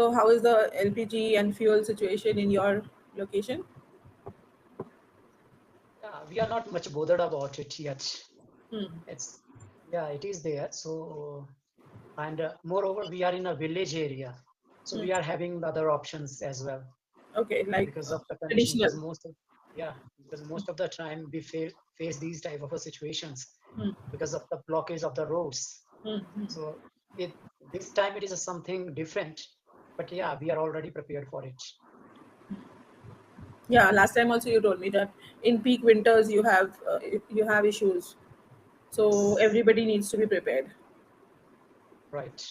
So how is the LPG and fuel situation in your location? Yeah, we are not much bothered about it yet. Hmm. It's yeah, it is there. So and moreover, we are in a village area, so Hmm. we are having other options as well Okay, like because of the condition. traditional. Because yeah, because most of the time we face these type of situations Hmm. because of the blockage of the roads. Hmm. Hmm. So it this time it is something different, but yeah, we are already prepared for it. Yeah, last time also you told me that in peak winters you have issues, so Yes, everybody needs to be prepared. right.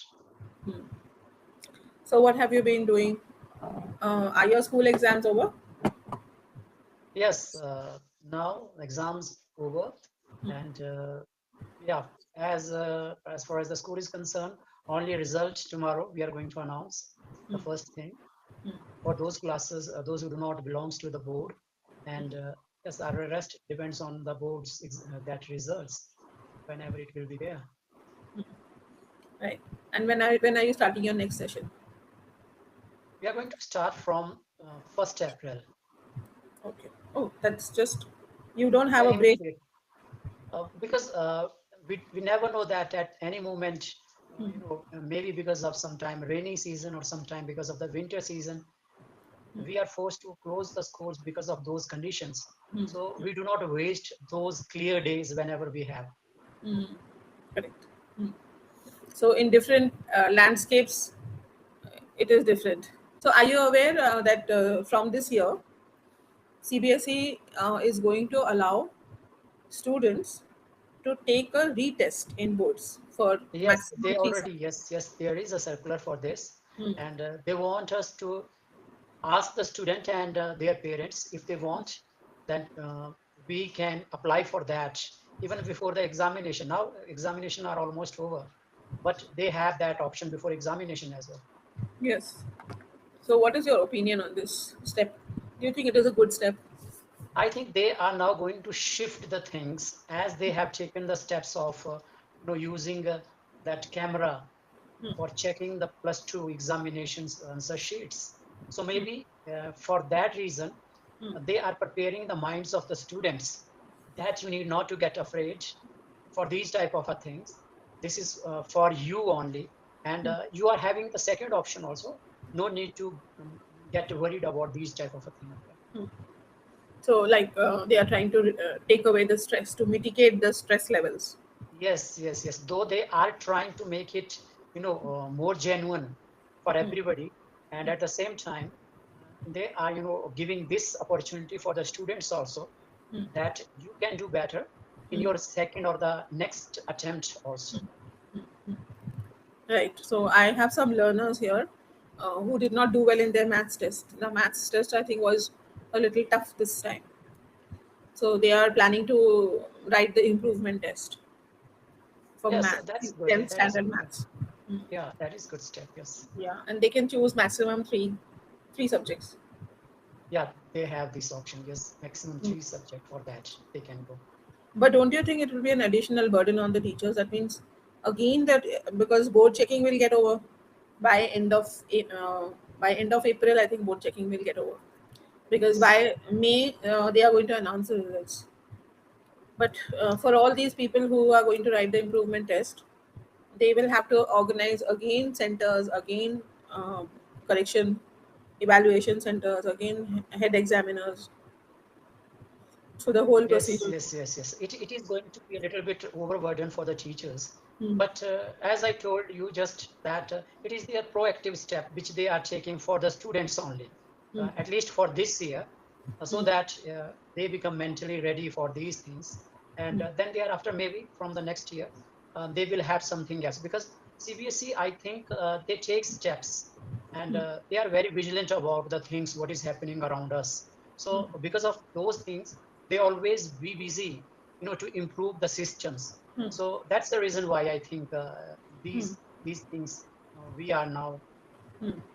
So what have you been doing? Are your school exams over? Yes, now exams over, and yeah, as far as the school is concerned, only result tomorrow we are going to announce the first thing for those classes, those who do not belongs to the board, and yes, our rest depends on the board's that results whenever it will be there. Right. And when are you starting your next session? We are going to start from 1st April. Okay. Oh, that's just you don't have Yeah, a break. immediate. Because we never know that at any moment, maybe because of sometime rainy season or sometime because of the winter season, we are forced to close the schools because of those conditions. So we do not waste those clear days whenever we have. Correct. So in different landscapes, it is different. So are you aware that from this year, CBSE is going to allow students to take a retest in boards for Yes, maximum they three already, subjects. yes, there is a circular for this, Hmm. and they want us to ask the student and their parents if they want, then we can apply for that even before the examination. Now, examination are almost over, but they have that option before examination as well. Yes. So what is your opinion on this step? Do you think it is a good step? I think they are now going to shift the things as they have taken the steps of using that camera for checking the plus two examinations answer sheets. So maybe for that reason, they are preparing the minds of the students that you need not to get afraid for these type of things. This is for you only, and you are having the second option also. No need to get worried about these type of a thing. So like they are trying to take away the stress to mitigate the stress levels. Yes, yes, yes. Though they are trying to make it, more genuine for everybody, and at the same time, they are, giving this opportunity for the students also that you can do better in your second or the next attempt also. Right. So I have some learners here who did not do well in their maths test. The maths test I think was a little tough this time. So they are planning to write the improvement test for Yes, math, that's good. 10th That is standard good. maths. Yeah, that is good step. Yes. Yeah, and they can choose maximum three subjects. Yeah, they have this option. Yes, maximum three subject for that they can go. But don't you think it will be an additional burden on the teachers? That means again that because board checking will get over by end of April, I think board checking will get over because Yes. by May they are going to announce the results. But for all these people who are going to write the improvement test, they will have to organize again centers, again correction evaluation centers, again head examiners. So the whole Yes, procedure. yes, yes, yes. It is going to be a little bit overburden for the teachers. Hmm. But as I told you just that it is their proactive step which they are taking for the students only, Hmm. at least for this year, so that they become mentally ready for these things. And then thereafter, maybe from the next year, they will have something else. Because CBSE, I think they take steps and they are very vigilant about the things, what is happening around us. So because of those things, they always be busy, to improve the systems. So that's the reason why I think these things we are now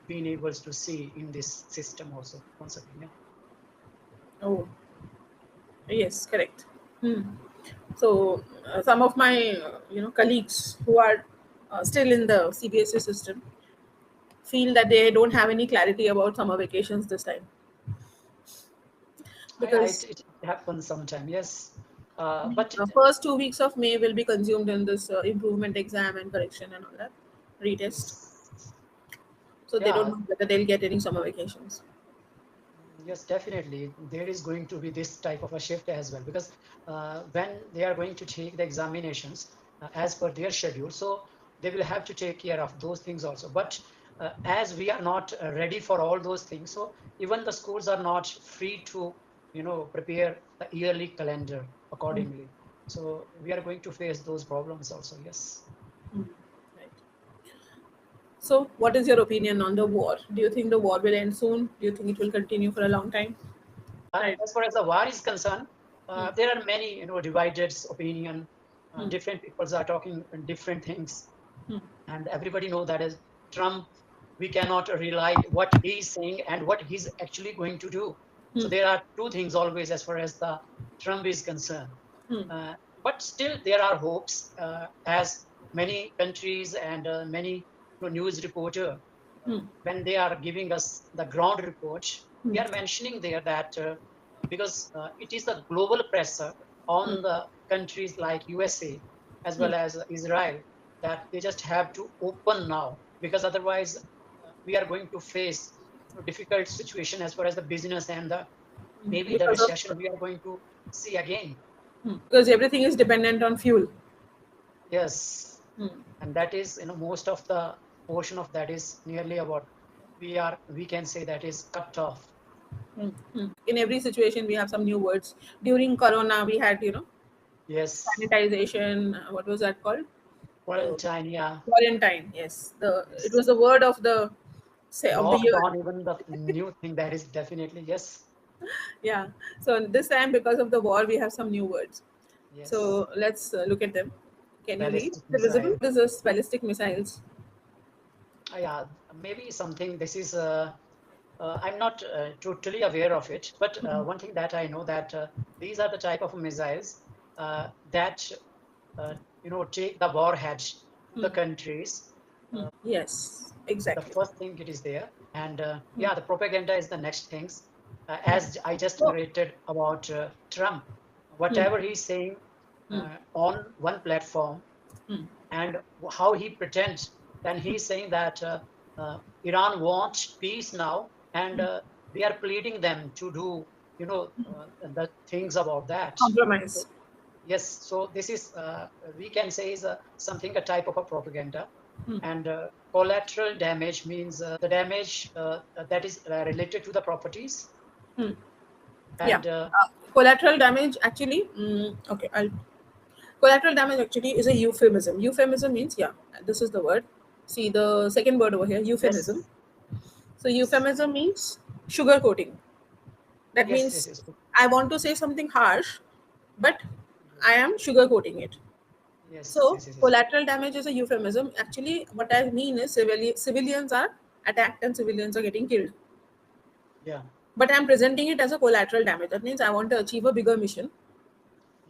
being able to see in this system also once again. Yeah. Oh, yes, correct. So some of my colleagues who are still in the CBSE system, feel that they don't have any clarity about summer vacations this time, because It happens sometime, yes. But the first 2 weeks of May will be consumed in this improvement exam and correction and all that retest. yes, So they don't yeah, know whether they'll get any summer vacations. yes, definitely. There is going to be this type of a shift as well because when they are going to take the examinations as per their schedule, so they will have to take care of those things also. But as we are not ready for all those things, so even the schools are not free to, prepare the yearly calendar Mm. accordingly. So we are going to face those problems also. Yes. Mm. Right. So, what is your opinion on the war? Do you think the war will end soon? Do you think it will continue for a long time? Right. As far as the war is concerned, Mm. there are many, divided opinion. Mm. Different peoples are talking different things, Mm. and everybody know that is Trump. We cannot rely what he's saying and what he's actually going to do. So Mm. there are two things always as far as the Trump is concerned. Mm. Uh, but still, there are hopes as many countries and many news reporter Mm. when they are giving us the ground report, they Mm. are mentioning there that because it is the global pressure Mm. on the countries like USA as Mm. well as Israel that they just have to open now because otherwise we are going to face difficult situation as far as the business and the maybe the Because of recession we are going to see again. because everything is dependent on fuel. Yes, Mm. and that is most of the portion of that is nearly about we can say that is cut off. Mm. Mm. In every situation, we have some new words. During Corona, we had Yes, sanitization. What was that called? Uh, quarantine, yeah. Quarantine. Yes, the it Yes. was the word of the say of the year. Lockdown, even the new thing that is definitely yes, Yeah. So this time, because of the war, we have some new words. yes. So let's look at them. Can you read? Is Ballistic it visible? missile. What is this ballistic missiles? Yeah, maybe something. This is. I'm not totally aware of it, but one thing that I know that these are the type of missiles that uh, take the warheads to the Hmm. countries. Yes, The exactly. first thing it is there, and Hmm. yeah, the propaganda is the next things. Hmm. As I just So, narrated about Trump, hmm. whatever he's saying Hmm. on one platform Hmm. and how he pretends, then he's saying that Iran wants peace now, and they are pleading them to do, the things about that. Compromise. So, yes, so this is we can say is something a type of a propaganda, Hmm. and collateral damage means the damage that is related to the properties, Hmm. Yeah. and Collateral damage actually. Okay, I'll. Collateral damage actually is a euphemism. Euphemism means, yeah, this is the word. See the second word over here, euphemism. yes, So yes, euphemism means sugar coating. That yes, yes, means yes, I want to say something harsh, but I am sugar coating it. yes, So yes, yes, yes. collateral damage is a euphemism. Actually, what I mean is civilians are attacked and civilians are getting killed. Yeah, But I'm presenting it as a collateral damage. That means I want to achieve a bigger mission,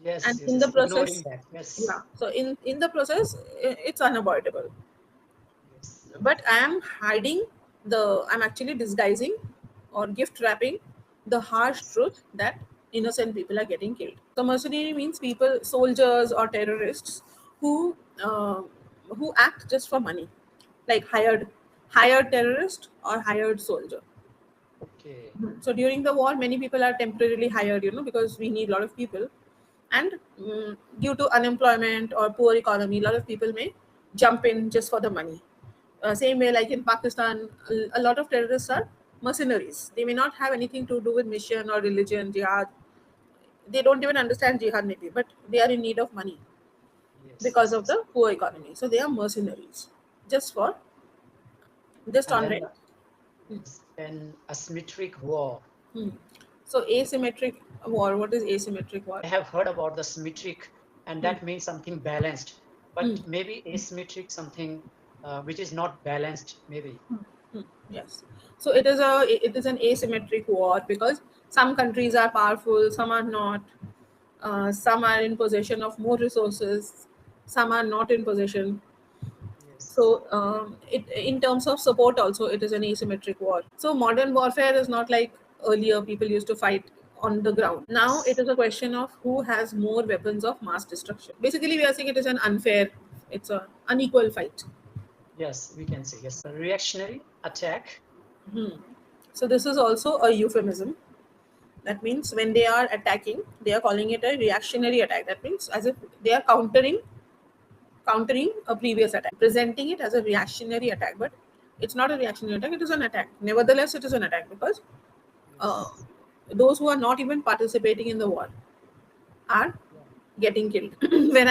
yes, and yes, in yes. the Ignoring process, that, yeah. yes, So in the process, it's unavoidable. yes, But I am hiding the. I'm actually disguising or gift wrapping the harsh yes, truth that innocent people are getting killed. So mercenary means people, soldiers or terrorists who uh, who act just for money, like hired terrorist or hired soldier. okay, So during the war, many people are temporarily hired, because we need a lot of people, and due to unemployment or poor economy, a lot of people may jump in just for the money. Same way, like in Pakistan, a lot of terrorists are mercenaries. They may not have anything to do with mission or religion, jihad. They don't even understand jihad maybe, but they are in need of money yes, because yes, of yes. the poor economy. So they are mercenaries, just for just And on then rent. yes, then asymmetric war. Hmm. So asymmetric war. What is asymmetric war? I have heard about the symmetric, and Hmm. that means something balanced. Hmm. But maybe asymmetric something which is not balanced. Maybe Hmm. Yes. So it is an asymmetric war because some countries are powerful, some are not. Some are in possession of more resources, some are not in possession. So it in terms of support also it is an asymmetric war. So modern warfare is not like earlier people used to fight on the ground. Now it Yes. is a question of who has more weapons of mass destruction. Basically we are saying it is an unfair, it's a unequal fight. Yes, we can say yes. A reactionary attack. So this is also a euphemism. That means when they are attacking, they are calling it a reactionary attack. That means as if they are countering a previous attack, presenting it as a reactionary attack. But it's not a reactionary attack, it is an attack. Nevertheless, it is an attack because uh, Yes. those who are not even participating in the war are Yeah. getting killed. When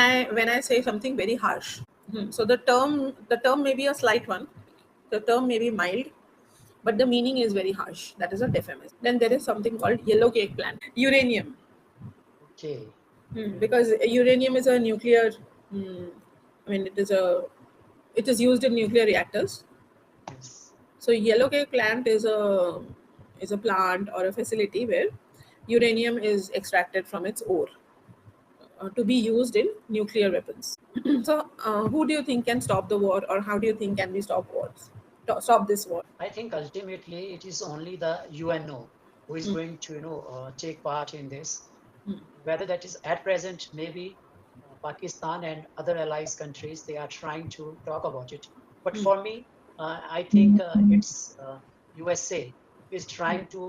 I say something very harsh. So the term may be a slight one, the term may be mild, but the meaning is very harsh. That is a euphemism. Then there is something called yellow cake plant, uranium. Okay. Because uranium is a nuclear. Hmm, I mean, it is used in nuclear reactors. Yes. So yellow cake plant is a plant or a facility where uranium is extracted from its ore to be used in nuclear weapons. So who do you think can stop the war, or how do you think can we stop wars? Stop this war? I think ultimately it is only the UNO who is Hmm. going to, take part in this. Hmm. Whether that is at present, maybe Pakistan and other allies countries, they are trying to talk about it. But Hmm. for me, I think it's USA is Hmm. trying to,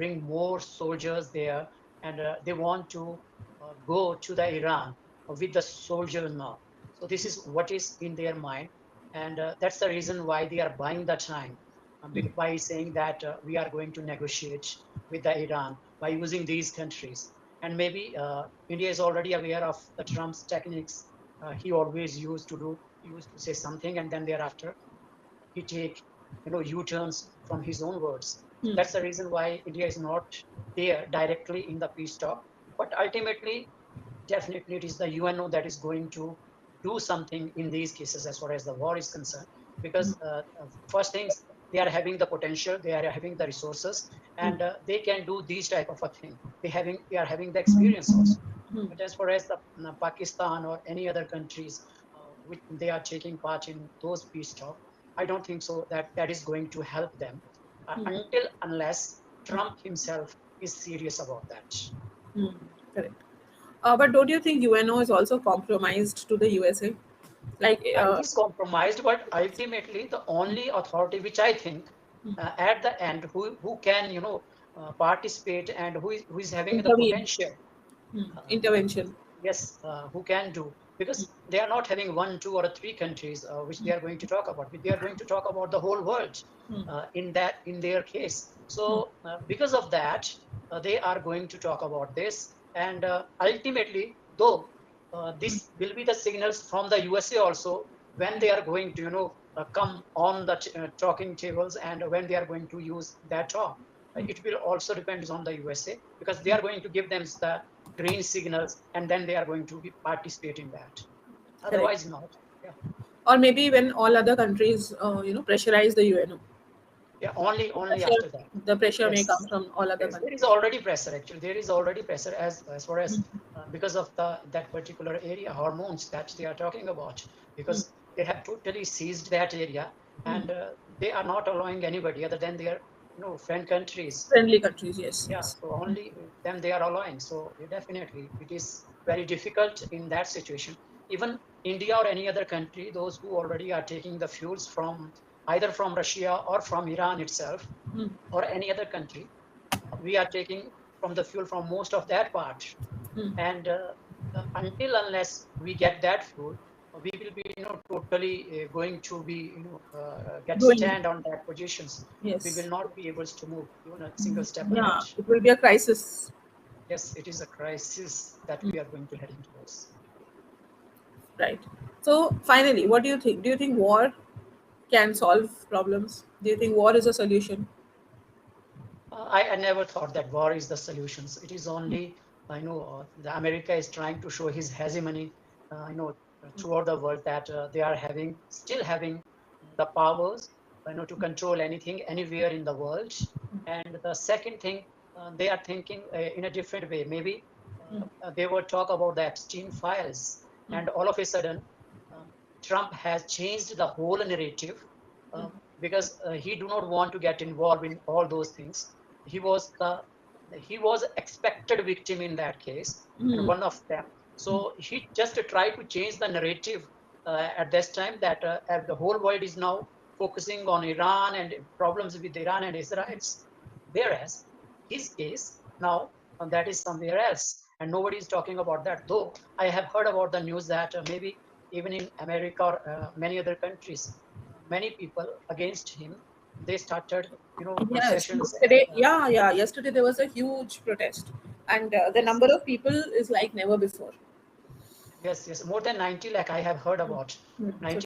bring more soldiers there, and they want to go to the Iran with the soldiers now. So this is what is in their mind, and that's the reason why they are buying the time by saying that we are going to negotiate with the Iran by using these countries. And maybe India is already aware of the Trump's techniques. He always used to say something, and then thereafter he take U-turns from his own words. So Hmm. that's the reason why India is not there directly in the peace talk. But ultimately, definitely it is the UNO that is going to do something in these cases as far as the war is concerned. Because first things, they are having the potential, they are having the resources, Hmm. and they can do these type of a thing. They are having the experience also. Hmm. But as far as the Pakistan or any other countries, which they are taking part in those peace talk, I don't think so that that is going to help them until unless Trump himself is serious about that. Hmm. Correct. But don't you think UNO is also compromised to the USA? Like, It is compromised, but ultimately the only authority which I think at the end who can participate and who is having the intervene, potential, uh, intervention. yes, who can do, because they are not having one, two, or three countries which they are going to talk about. They are going to talk about the whole world in their case. So because of that, they are going to talk about this, and ultimately, though this will be the signals from the USA also when they are going to come on the talking tables, and when they are going to use that talk. It will also depend on the USA, because they are going to give them the green signals, and then they are going to be participate in that. Correct. Otherwise, not. Yeah, Or maybe when all other countries, pressurize the UNO, yeah. Only pressure, after that. the pressure may come Yes, from all other yes. There is countries. already pressure. Actually, there is already pressure as far as because of the that particular area hormones that they are talking about, Hmm. because they have totally seized that area, Hmm. and they are not allowing anybody other than their friend countries. Friendly countries, yes, Yeah, yes. so only them they are allowing. So yeah, definitely it is very difficult in that situation. Even India or any other country, those who already are taking the fuels from either from Russia or from Iran itself Hmm. or any other country, we are taking from the fuel from most of that part. Hmm. And until unless we get that fuel, we will be totally going to be get Going, stand on that positions. We will yes. not be able to move even a single step ahead. Yeah, it will be a crisis. Yes, it is a crisis that we are going to heading towards. Right. So finally, what do you think? Do you think war can solve problems? Do you think war is a solution? I never thought that war is the solutions. It is only, the America is trying to show his hegemony, throughout the world, that they are still having the powers, to control anything, anywhere in the world. And the second thing, they are thinking in a different way. Maybe they will talk about the Epstein files, and all of a sudden, Trump has changed the whole narrative, Mhm. because he do not want to get involved in all those things. He was the expected victim in that case, and Mhm. one of them. So he just tried to change the narrative at this time, that the whole world is now focusing on Iran and problems with Iran and Israel, whereas his case now, that is somewhere else, and nobody is talking about that. Though I have heard about the news that maybe even in America or many other countries, many people against him, they started, Yes, processions and yesterday, yeah, yeah, yesterday there was a huge protest, and the yes, number of people is like never before. yes, yes, more than 90 lakh I have heard about. So 90